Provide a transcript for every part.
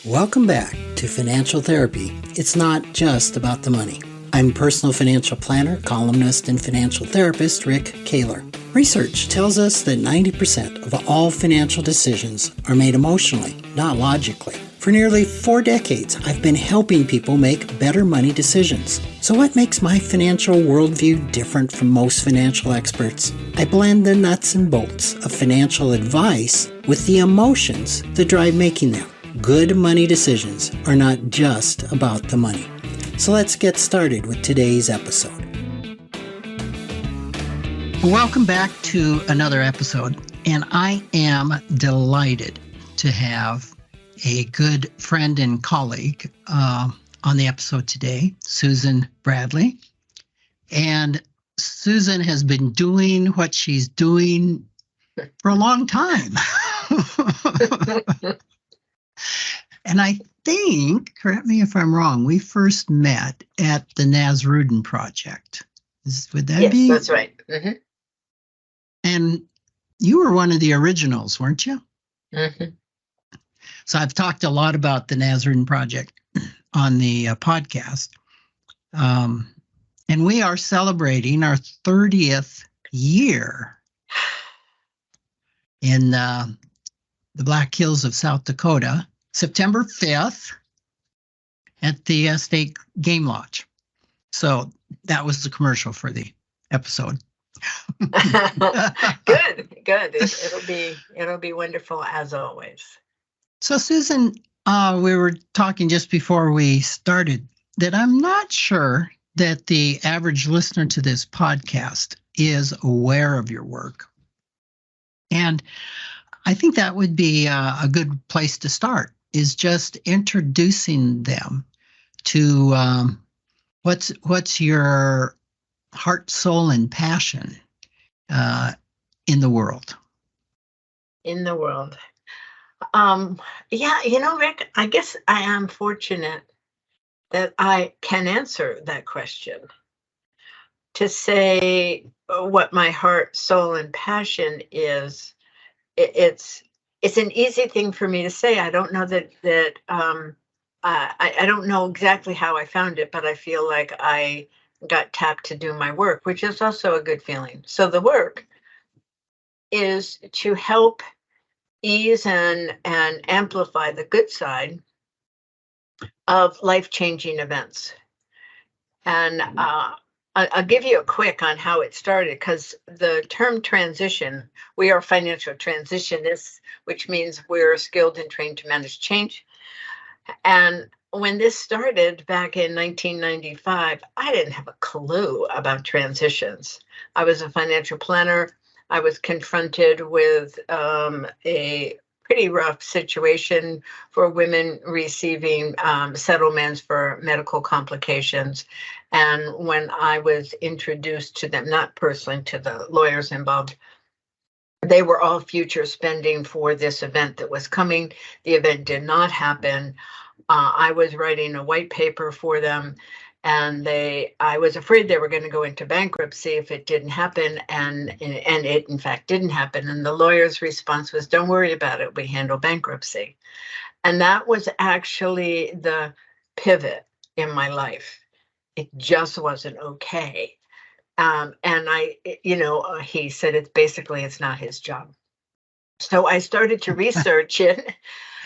Welcome back to Financial Therapy. It's not just about the money. I'm personal financial planner, columnist, and financial therapist Rick Kahler. Research tells us that 90% of all financial decisions are made emotionally, not logically. For nearly 4 decades, I've been helping people make better money decisions. So what makes my financial worldview different from most financial experts? I blend the nuts and bolts of financial advice with the emotions that drive making them. Good money decisions are not just about the money. So let's get started with today's episode. Welcome back to another episode, and I am delighted to have a good friend and colleague on the episode today, Susan Bradley. And Susan has been doing what she's doing for a long time. And I think, correct me if I'm wrong, we first met at the Nasrudin Project. Would that be? Yes, that's right. Mm-hmm. And you were one of the originals, weren't you? Mm-hmm. So I've talked a lot about the Nasrudin Project on the podcast. And we are celebrating our 30th year in the Black Hills of South Dakota, September 5th at the State Game Lodge. So that was the commercial for the episode. Good. It'll be wonderful as always. So Susan, we were talking just before we started that I'm not sure that the average listener to this podcast is aware of your work. And I think that would be a good place to start, is just introducing them to what's your heart, soul, and passion in the world. In the world. Rick, I guess I am fortunate that I can answer that question. To say what my heart, soul, and passion is, it's an easy thing for me to say. I don't know I don't know exactly how I found it, but I feel like I got tapped to do my work, which is also a good feeling. So the work is to help ease and amplify the good side of life-changing events. And I'll give you a quick on how it started, because the term transition, we are financial transitionists, which means we're skilled and trained to manage change. And when this started back in 1995, I didn't have a clue about transitions. I was a financial planner. I was confronted with a pretty rough situation for women receiving settlements for medical complications. And when I was introduced to them, not personally to the lawyers involved, they were all future spending for this event that was coming. The event did not happen. I was writing a white paper for them, and I was afraid they were going to go into bankruptcy if it didn't happen, and it in fact didn't happen. And the lawyer's response was, "Don't worry about it, we handle bankruptcy." And that was actually the pivot in my life. It just wasn't okay. And he said, it's not his job. So I started to research it,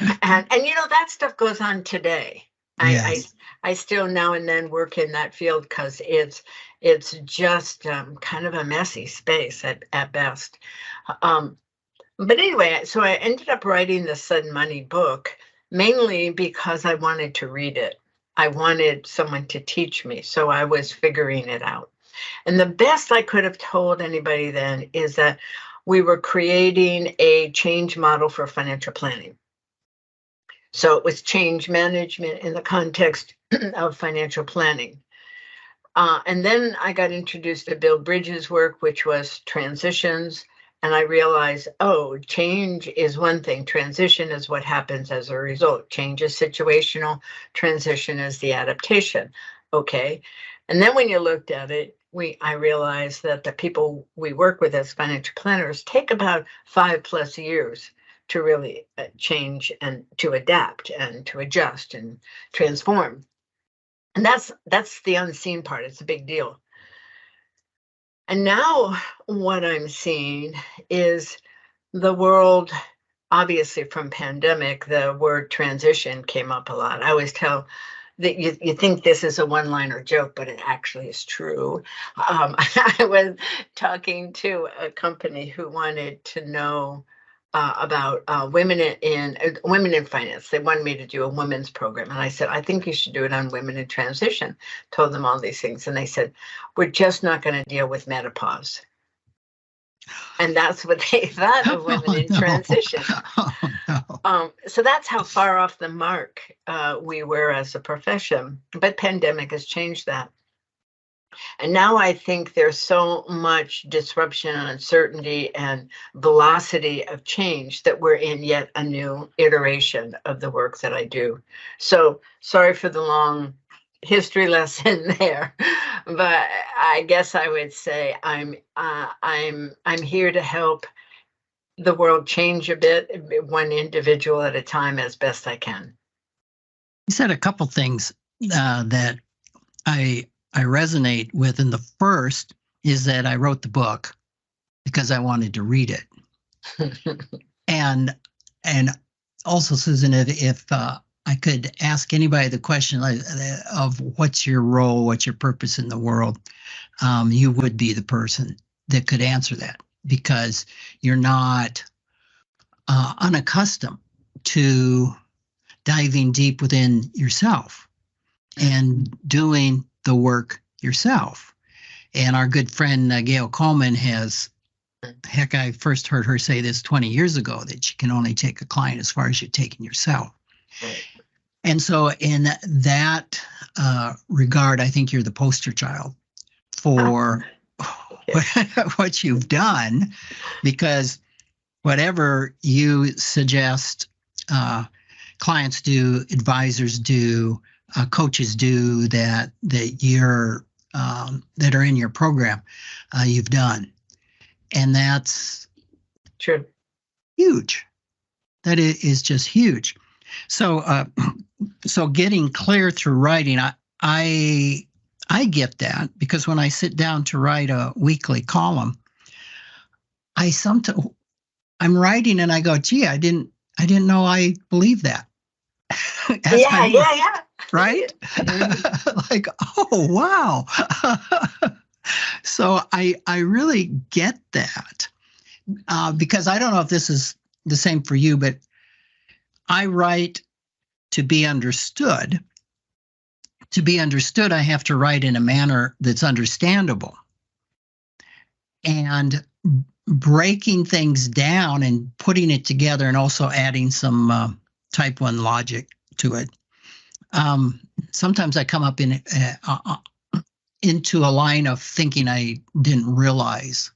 and that stuff goes on today. Yes. I still now and then work in that field because it's just kind of a messy space at best. But anyway, so I ended up writing the Sudden Money book mainly because I wanted to read it. I wanted someone to teach me, so I was figuring it out. And the best I could have told anybody then is that we were creating a change model for financial planning. So it was change management in the context of financial planning. And then I got introduced to Bill Bridges' work, which was transitions. And I realized, change is one thing. Transition is what happens as a result. Change is situational. Transition is the adaptation. Okay. And then when you looked at it, I realized that the people we work with as financial planners take about 5+ years to really change and to adapt and to adjust and transform. And that's the unseen part. It's a big deal. And now what I'm seeing is the world, obviously from pandemic, the word transition came up a lot. I always tell that you think this is a one-liner joke, but it actually is true. I was talking to a company who wanted to know about women in finance. They wanted me to do a women's program, and I said, I think you should do it on women in transition. Told them all these things, and they said, we're just not going to deal with menopause. And that's what they thought of women in transition. So that's how far off the mark we were as a profession. But pandemic has changed that. And now I think there's so much disruption and uncertainty and velocity of change that we're in yet a new iteration of the work that I do. So sorry for the long history lesson there, but I guess I would say I'm here to help the world change a bit, one individual at a time, as best I can. You said a couple things that I resonate with, and the first is that I wrote the book because I wanted to read it, and also, Susan, if I could ask anybody the question of what's your role, what's your purpose in the world, you would be the person that could answer that, because you're not unaccustomed to diving deep within yourself and doing the work yourself. And our good friend Gail Coleman has, heck, I first heard her say this 20 years ago, that you can only take a client as far as you're taking yourself. Right. And so in that regard, I think you're the poster child for what you've done, because whatever you suggest clients do, advisors do, coaches do that you're that are in your program, you've done, and that's true. Huge. That is just huge. So, so getting clear through writing, I get that, because when I sit down to write a weekly column, I'm writing and I go, gee, I didn't know I believed that. Yeah. Right? Like, oh, wow. So I really get that, because I don't know if this is the same for you, but I write to be understood. To be understood, I have to write in a manner that's understandable. And breaking things down and putting it together, and also adding some type 1 logic to it. Sometimes I come up into a line of thinking I didn't realize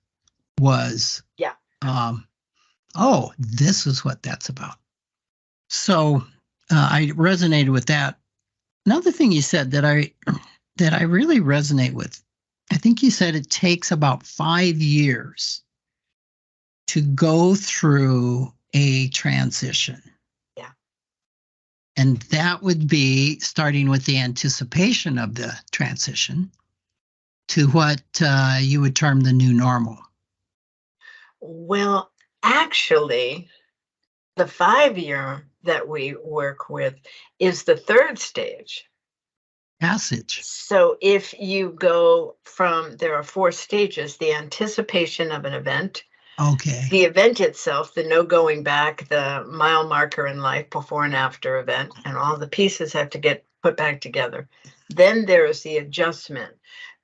was, oh, this is what that's about. So I resonated with that. Another thing you said that I really resonate with, I think you said it takes about 5 years to go through a transition. Yeah. And that would be starting with the anticipation of the transition to what you would term the new normal. Well, actually, the 5-year that we work with is the 3rd stage. Passage. So if you go from, there are 4 stages: the anticipation of an event, okay, the event itself, the no going back, the mile marker in life, before and after event, and all the pieces have to get put back together. Then there is the adjustment.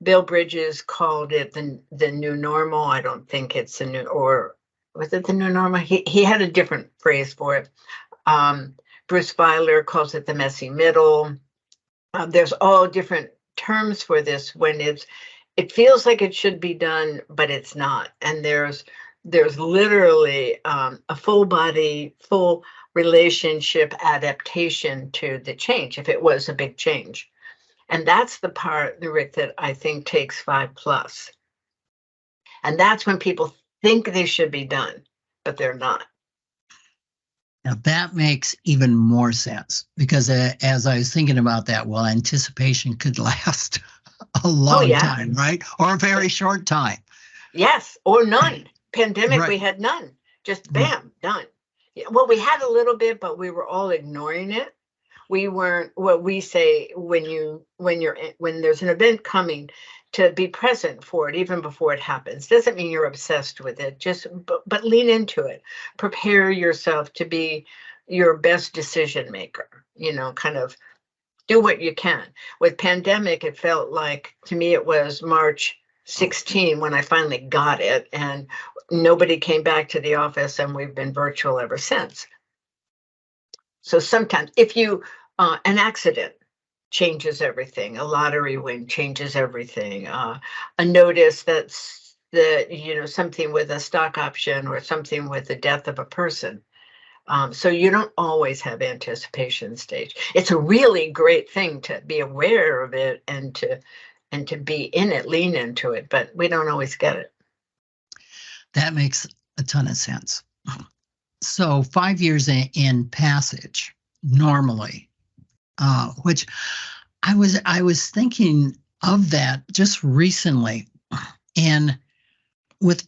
Bill Bridges called it the new normal. I don't think it's a new, or was it the new normal? He had a different phrase for it. Bruce Feiler calls it the messy middle. There's all different terms for this when it feels like it should be done, but it's not. And there's literally a full body, full relationship adaptation to the change, if it was a big change. And that's the part, Rick, that I think takes 5+. And that's when people think they should be done, but they're not. Now that makes even more sense because as I was thinking about that, well, anticipation could last a Oh, long yeah. time, right? Or a very short time. Yes, or none. Pandemic, we Right. had none. Just bam, done. Yeah, well, we had a little bit, but we were all ignoring it. We weren't what we say when there's an event coming, to be present for it even before it happens. Doesn't mean you're obsessed with it. Just but lean into it. Prepare yourself to be your best decision maker. Kind of do what you can. With pandemic, it felt like, to me, it was March 16 when I finally got it, and nobody came back to the office, and we've been virtual ever since. So sometimes, if an accident changes everything, a lottery win changes everything, a notice something with a stock option or something with the death of a person. So you don't always have anticipation stage. It's a really great thing to be aware of it and to be in it, lean into it, but we don't always get it. That makes a ton of sense. So 5 years in passage, normally, which I was thinking of that just recently, and with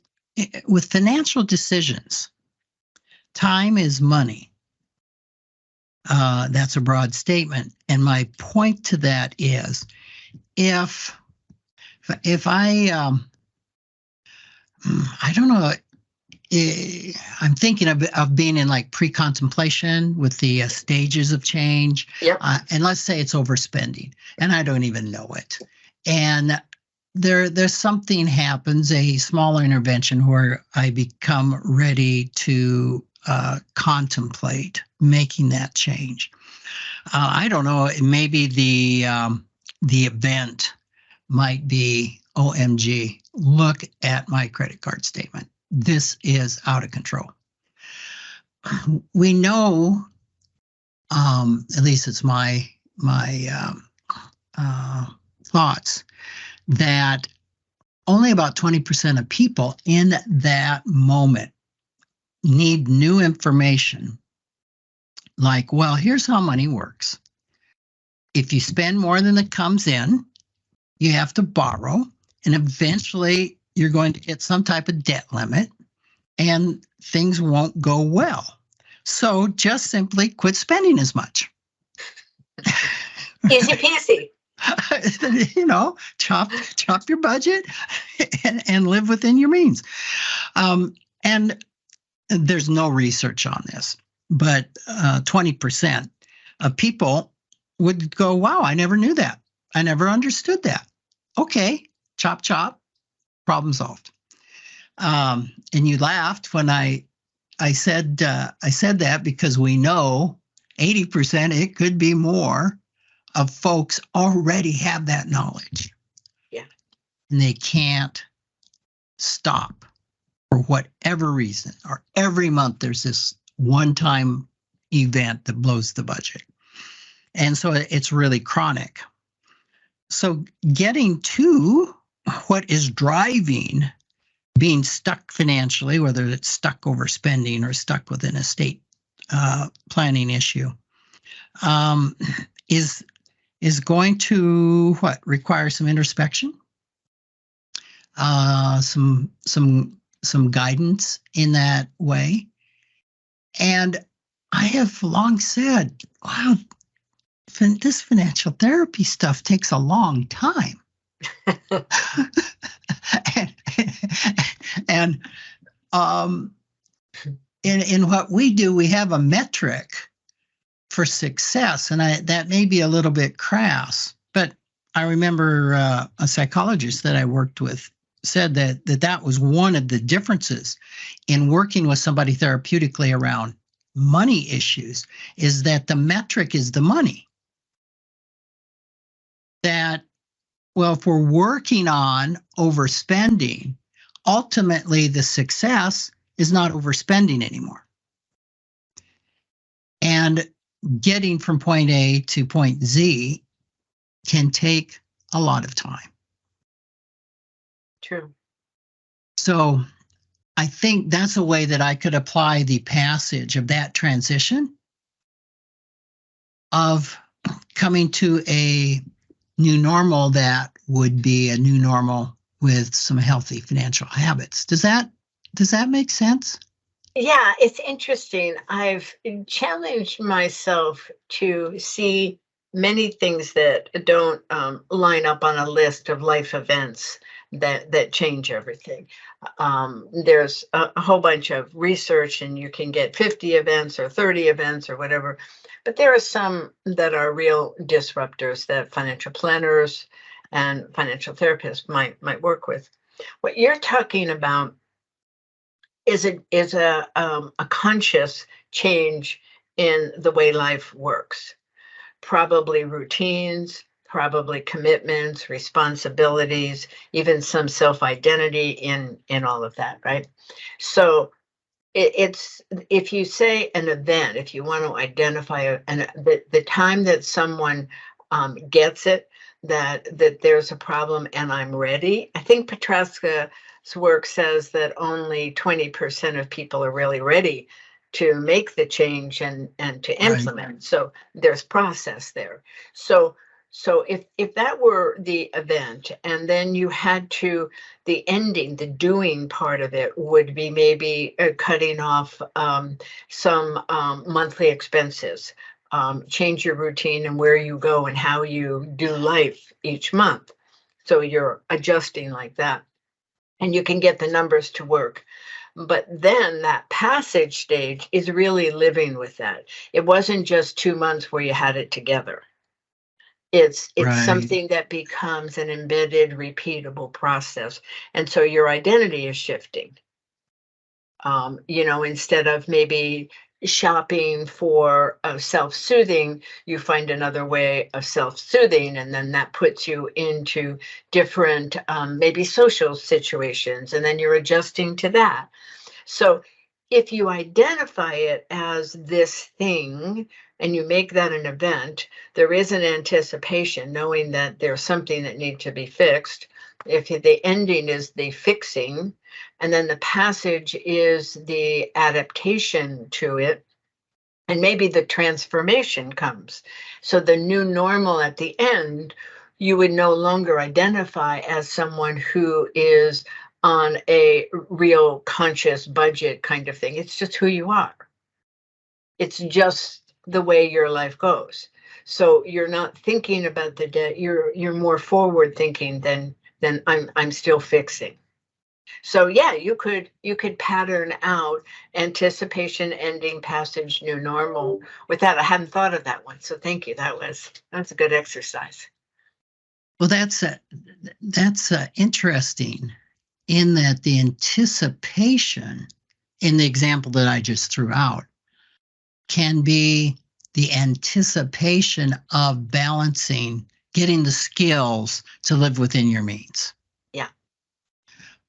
financial decisions, time is money. That's a broad statement, and my point to that is, if I I don't know. I'm thinking of being in like pre-contemplation with the stages of change. Yep. And let's say it's overspending and I don't even know it. And there's something happens, a small intervention where I become ready to contemplate making that change. I don't know, maybe the event might be, OMG, look at my credit card statement. This is out of control. We know, at least it's my thoughts, that only about 20% of people in that moment need new information. Like, well, here's how money works. If you spend more than it comes in, you have to borrow, and eventually you're going to get some type of debt limit and things won't go well. So just simply quit spending as much. Easy peasy. Chop your budget and live within your means. And there's no research on this, but 20% of people would go, wow, I never knew that. I never understood that. Okay, chop, chop, problem solved. And you laughed when I said that because we know 80%, it could be more, of folks already have that knowledge. Yeah. And they can't stop for whatever reason, or every month there's this one-time event that blows the budget. And so it's really chronic. So getting to what is driving being stuck financially, whether it's stuck overspending or stuck with an estate planning issue, is going to require some introspection, some guidance in that way. And I have long said, wow, this financial therapy stuff takes a long time. and in what we do, we have a metric for success, and that may be a little bit crass, but I remember a psychologist that I worked with said that was one of the differences in working with somebody therapeutically around money issues, is that the metric is the money. That, well, if we're working on overspending, ultimately the success is not overspending anymore. And getting from point A to point Z can take a lot of time. True. So I think that's a way that I could apply the passage of that transition of coming to a new normal that would be a new normal with some healthy financial habits. Does that make sense? Yeah, it's interesting. I've challenged myself to see many things that don't line up on a list of life events that change everything. There's a whole bunch of research, and you can get 50 events or 30 events or whatever, but there are some that are real disruptors that financial planners and financial therapists might work with. What you're talking about is a conscious change in the way life works. Probably routines, probably commitments, responsibilities, even some self-identity in all of that, right? So it's if you say an event, if you want to identify the time that someone gets it, that there's a problem and I'm ready. I think Petraska's work says that only 20% of people are really ready to make the change and to Right. implement. So there's process there. So if that were the event, and then you had to, the ending, the doing part of it would be maybe cutting off some monthly expenses, change your routine and where you go and how you do life each month. So you're adjusting like that, and you can get the numbers to work. But then that passage stage is really living with that. It wasn't just 2 months where you had it together. It's Right. something that becomes an embedded, repeatable process. And so your identity is shifting. Instead of maybe shopping for self-soothing, you find another way of self-soothing, and then that puts you into different maybe social situations, and then you're adjusting to that. So if you identify it as this thing and you make that an event, there is an anticipation, knowing that there's something that needs to be fixed. If the ending is the fixing, and then the passage is the adaptation to it, and maybe the transformation comes. So the new normal at the end, you would no longer identify as someone who is on a real conscious budget kind of thing. It's just who you are. It's just the way your life goes. So you're not thinking about the debt. You're more forward thinking than I'm still fixing. So yeah, you could pattern out anticipation, ending, passage, new normal. With that, I hadn't thought of that one. So thank you. That's a good exercise. Well, that's interesting in that the anticipation in the example that I just threw out can be the anticipation of balancing, getting the skills to live within your means. Yeah.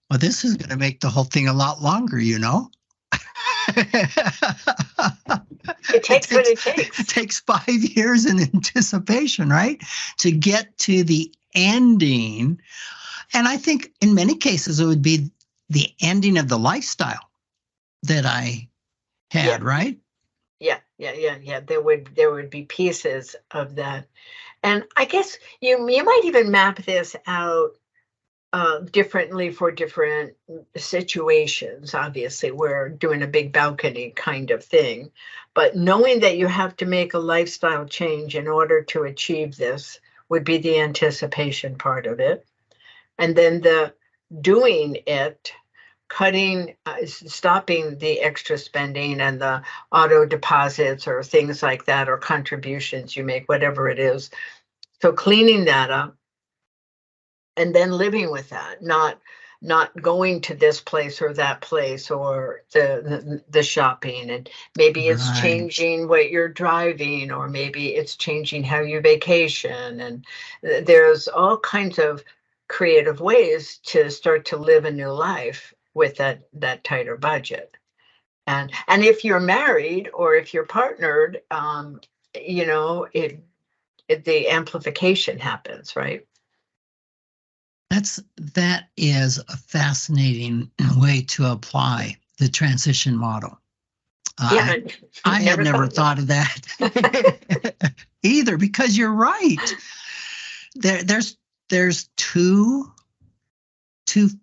Well, this is going to make the whole thing a lot longer, you know? It takes what it takes. It takes 5 years in anticipation, right? To get to the ending. And I think in many cases, it would be the ending of the lifestyle that I had, right? Yeah. There would be pieces of that. And I guess you might even map this out differently for different situations. Obviously, we're doing a big balcony kind of thing, but knowing that you have to make a lifestyle change in order to achieve this would be the anticipation part of it. And then the doing it, stopping the extra spending and the auto deposits or things like that, or contributions you make, whatever it is. So cleaning that up, and then living with that, not going to this place or that place, or the shopping, and maybe it's Right. changing what you're driving, or maybe it's changing how you vacation, and there's all kinds of creative ways to start to live a new life with that tighter budget. And if you're married or if you're partnered, it the amplification happens, right? That is a fascinating way to apply the transition model. Yeah, I had never never thought of it. thought of that either, because you're right. There's two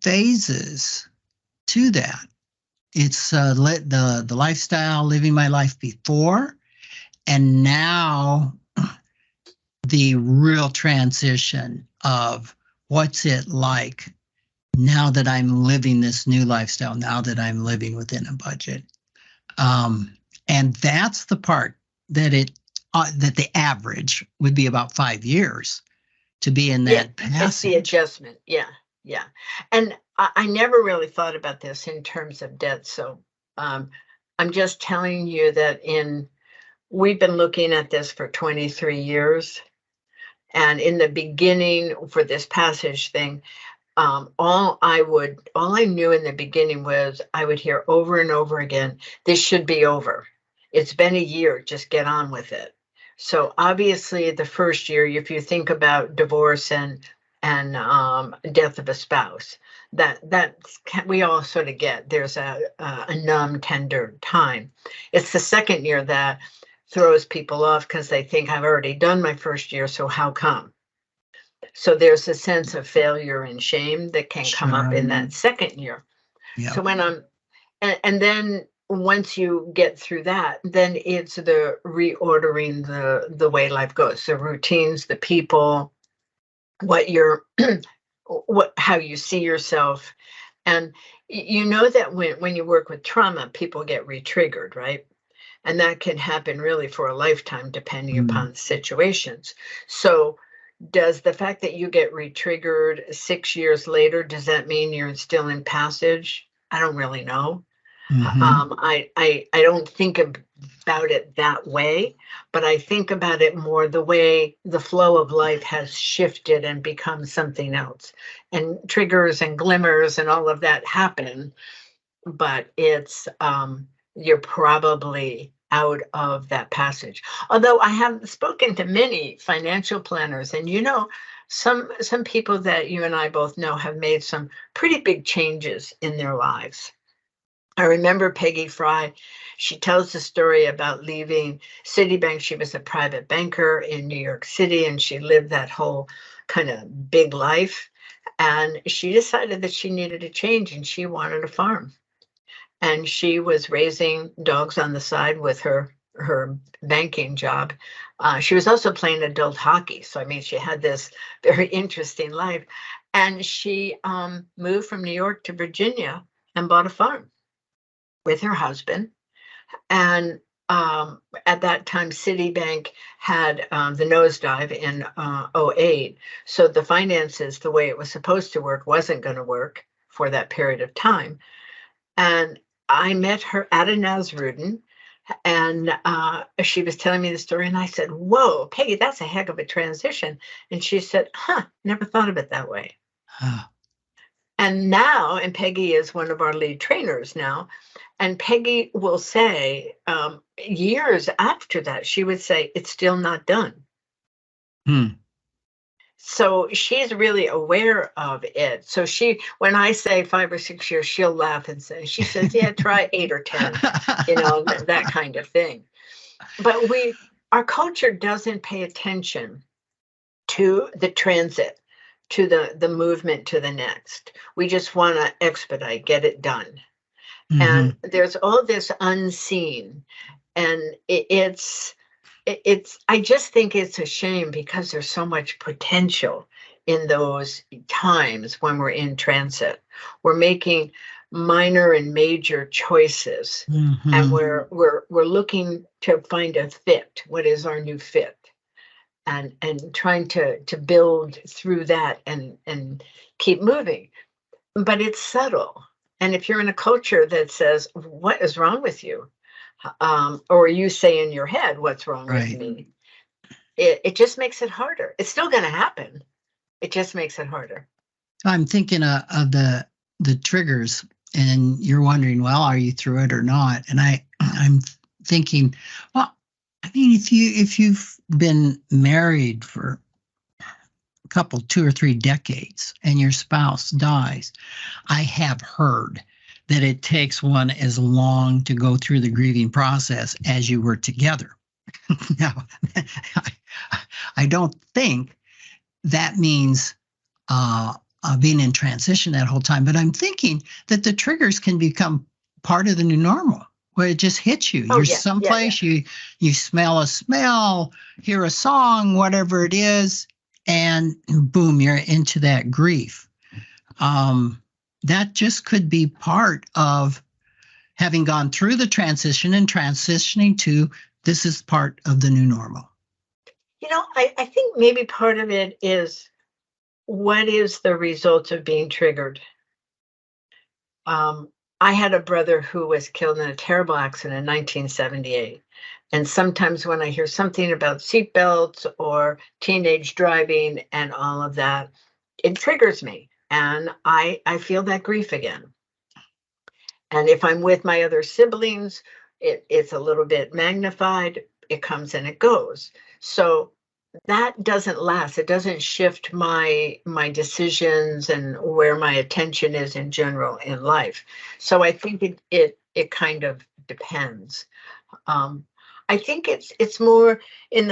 phases to that. It's the lifestyle, living my life before, and now the real transition of what's it like now that I'm living this new lifestyle, now that I'm living within a budget. And that's the part that the average would be about 5 years to be in Yeah, that it's the passage. adjustment. Yeah, yeah. And I never really thought about this in terms of debt. So um, I'm just telling you that we've been looking at this for 23 years. And in the beginning for this passage thing, all I knew in the beginning was I would hear over and over again, this should be over. It's been a year, just get on with it. So obviously the first year, if you think about divorce and death of a spouse, that we all sort of get. There's a numb, tender time. It's the second year that throws people off because they think I've already done my first year, so how come? So there's a sense of failure and shame that can come up Sure. in that second year. So Yep. when and then once you get through that, then it's the reordering the way life goes, the routines, the people, what you're, how you see yourself. And you know that when you work with trauma, people get re-triggered, right? And that can happen really for a lifetime, depending Mm-hmm. upon the situations. So does the fact that you get re-triggered 6 years later, does that mean you're still in passage? I don't really know. Mm-hmm. I don't think about it that way, but I think about it more the way the flow of life has shifted and become something else. And triggers and glimmers and all of that happen, but it's you're probably out of that passage. Although I have spoken to many financial planners, and some people that you and I both know have made some pretty big changes in their lives. I remember Peggy Fry. She tells the story about leaving Citibank. She was a private banker in New York City, and she lived that whole kind of big life. And she decided that she needed a change and she wanted a farm, and she was raising dogs on the side with her banking job. She was also playing adult hockey, so I mean, she had this very interesting life. And she moved from New York to Virginia and bought a farm with her husband. And at that time, Citibank had the nosedive in '08. So the finances, the way it was supposed to work, wasn't going to work for that period of time. And I met her at a Nasrudin, and she was telling me the story, and I said, "Whoa, Peggy, that's a heck of a transition." And she said, "Huh, never thought of it that way." Ah, And now, and Peggy is one of our lead trainers now, and Peggy will say, years after that, she would say, "It's still not done." hmm. So she's really aware of it. So when I say 5 or 6 years, she'll laugh and say, she says, "Yeah, try 8 or 10, that kind of thing." But our culture doesn't pay attention to the transit, to the movement to the next. We just want to expedite, get it done. Mm-hmm. And there's all this unseen, and it's I just think it's a shame because there's so much potential in those times when we're in transit. We're making minor and major choices, and Mm-hmm. we're looking to find a fit. What is our new fit? And trying to build through that and keep moving. But it's subtle. And if you're in a culture that says, "What is wrong with you?" Or you say in your head, "What's wrong with Right. me?" It just makes it harder. It's still going to happen. It just makes it harder. I'm thinking of the triggers, and you're wondering, well, are you through it or not? And I'm thinking, well, I mean, if you've been married for couple 2 or 3 decades and your spouse dies, I have heard that it takes one as long to go through the grieving process as you were together. Now, I don't think that means being in transition that whole time, but I'm thinking that the triggers can become part of the new normal, where it just hits you. Oh, You're yeah, someplace, you smell a smell, hear a song, whatever it is, and boom, you're into that grief. That just could be part of having gone through the transition and transitioning to this is part of the new normal. I think maybe part of it is, what is the result of being triggered? I had a brother who was killed in a terrible accident in 1978. And sometimes when I hear something about seatbelts or teenage driving and all of that, it triggers me. And I feel that grief again. And if I'm with my other siblings, it's a little bit magnified. It comes and it goes. So that doesn't last. It doesn't shift my decisions and where my attention is in general in life. So I think it kind of depends. I think it's more in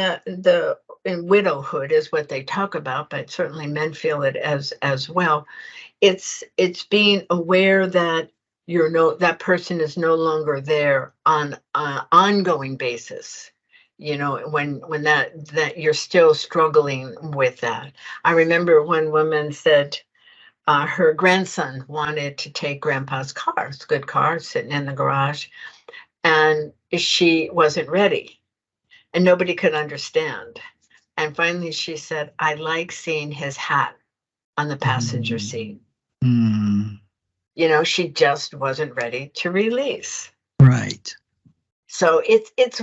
in widowhood is what they talk about, but certainly men feel it as well. It's being aware that that person is no longer there on an ongoing basis. When that you're still struggling with that. I remember one woman said her grandson wanted to take grandpa's car. It's a good car sitting in the garage, and she wasn't ready, and nobody could understand. And finally she said, I like seeing his hat on the passenger seat. Mm. She just wasn't ready to release. Right. So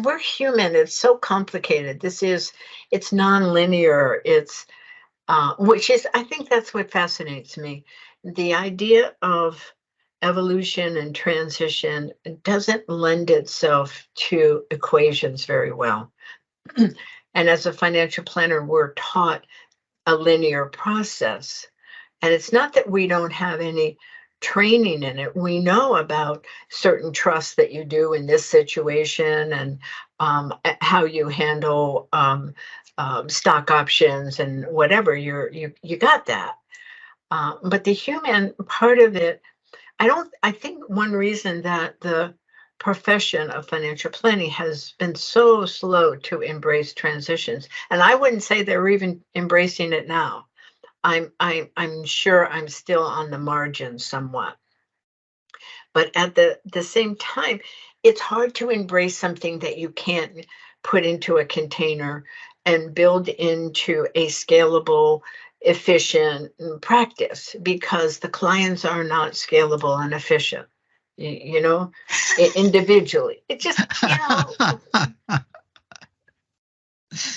we're human. It's so complicated. It's nonlinear. It's which is, I think that's what fascinates me. The idea of evolution and transition doesn't lend itself to equations very well. And as a financial planner, we're taught a linear process. And it's not that we don't have any training in it. We know about certain trusts that you do in this situation, and how you handle stock options and whatever. You got that. But the human part of it, I think one reason that the profession of financial planning has been so slow to embrace transitions, and I wouldn't say they're even embracing it now. I'm sure I'm still on the margin somewhat. But at the same time, it's hard to embrace something that you can't put into a container and build into a scalable, efficient practice, because the clients are not scalable and efficient. Individually. It just,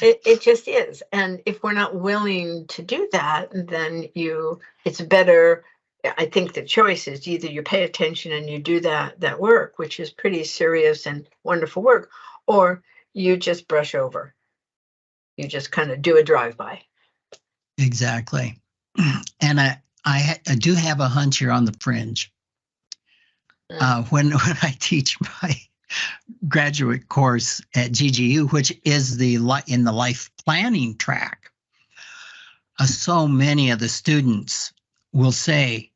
it just is. And if we're not willing to do that, then it's better. I think the choice is either you pay attention and you do that work, which is pretty serious and wonderful work, or you just brush over. You just kind of do a drive-by. Exactly. And I do have a hunch you're on the fringe. When I teach my graduate course at GGU, which is in the life planning track, so many of the students will say,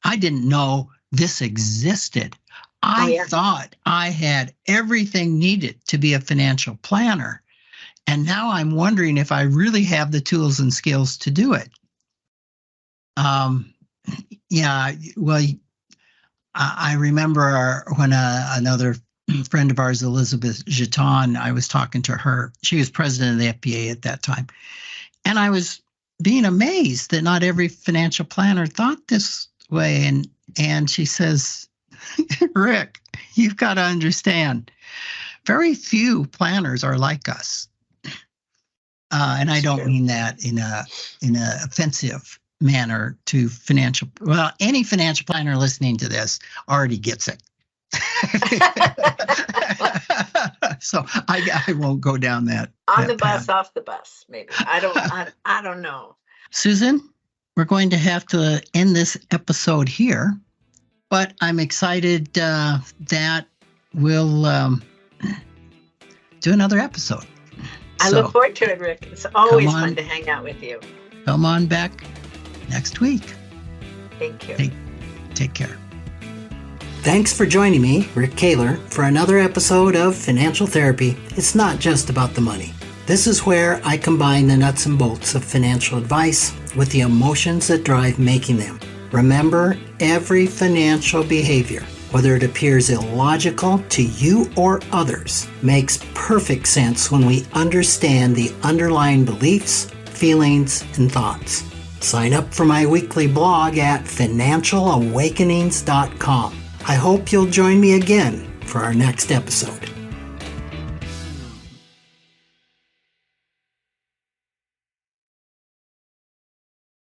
I didn't know this existed. I thought I had everything needed to be a financial planner. And now I'm wondering if I really have the tools and skills to do it. Well, I remember when another friend of ours, Elizabeth Jeton, I was talking to her. She was president of the FBA at that time. And I was being amazed that not every financial planner thought this way. And she says, Rick, you've got to understand, very few planners are like us. And I don't mean that in a offensive manner to any financial planner listening to this already gets it. So I won't go down that on the path. bus, off the bus, maybe. I don't know. Susan, we're going to have to end this episode here, but I'm excited that we'll do another episode. I look forward to it, Rick. It's always fun to hang out with you. Come on back next week. Thank you. Take care. Thanks for joining me, Rick Kahler, for another episode of Financial Therapy. It's not just about the money. This is where I combine the nuts and bolts of financial advice with the emotions that drive making them. Remember, every financial behavior, whether it appears illogical to you or others, makes perfect sense when we understand the underlying beliefs, feelings, and thoughts. Sign up for my weekly blog at financialawakenings.com. I hope you'll join me again for our next episode.